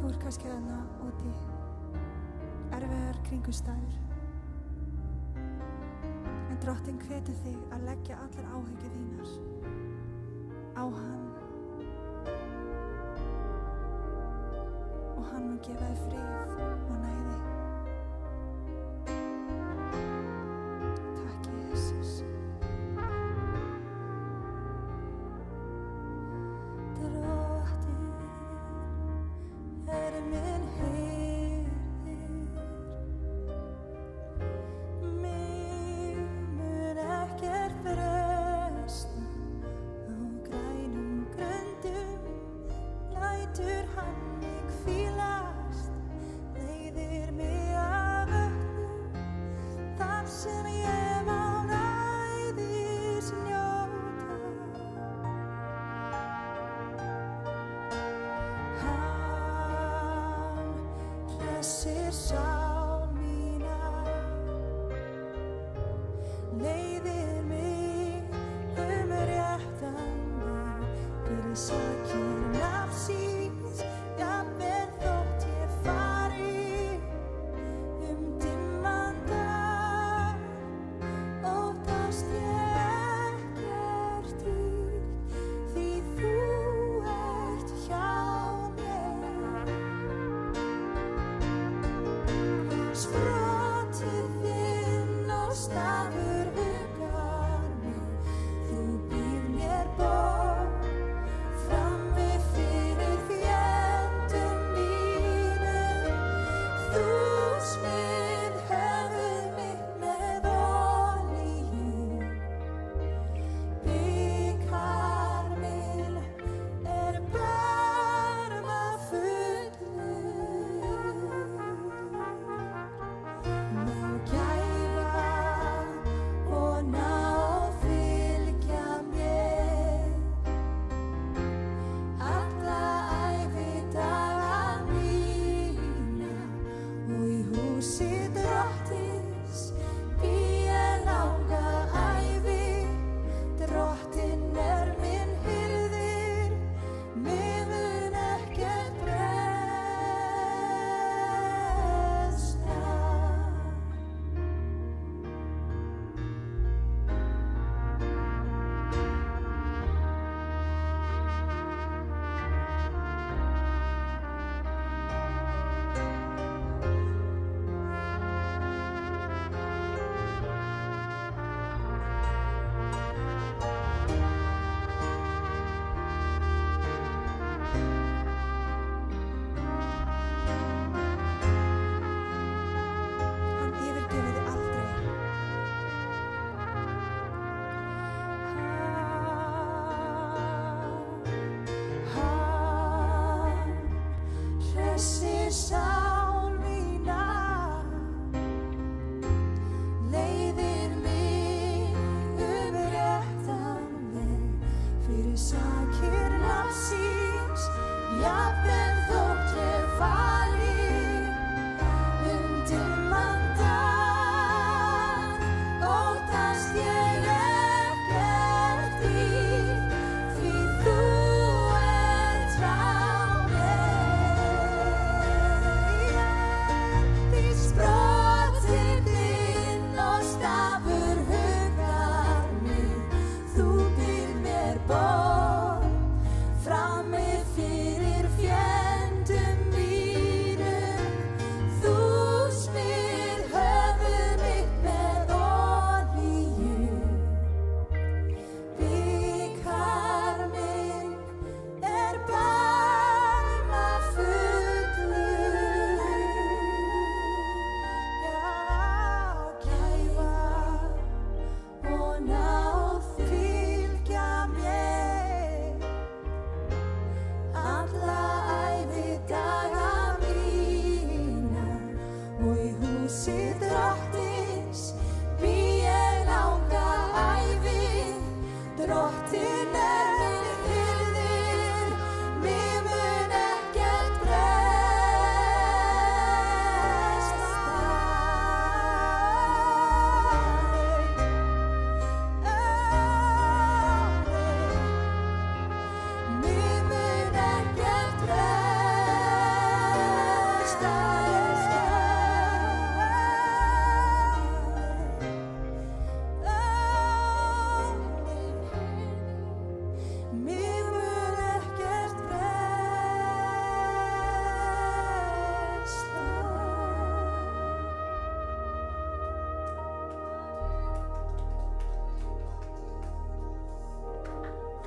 Þú ert kannski þarna úti, erfiðar kringumstæður. En Drottinn hvetur þig að leggja allar áhyggjur þínar á hann. Og hann mun gefa þér frið og næði. Takk, Jesús. Drottinn minn hirðir, mig mun ekkert bresta. Á grænum gröndum lætur hann mig hvílast, leiðir mig að vötnum þar sem ég má næðis njóta. Hressir sál mína, leiðir mig réttan veg fyrir sakir nafsins. Jafnvel þótt ég fari dimman dag, óttast ég ekkert illt, því þú ert hjá mér. Sprotið þinn og stafur huggar mig, þú býrð mér borð frammi fyrir fjendum mínum. Þú smyrð höfuð mitt með olíu, bikar minn barmafullur. Má gæfa og náð fylgja mér alla ævidaga mína, og í húsi Drottins bý ég langa ævi. Drottinn minn hirðir, mig mun ekkert bresta. Hann yfirgefur þig aldrei. Hann hressir sál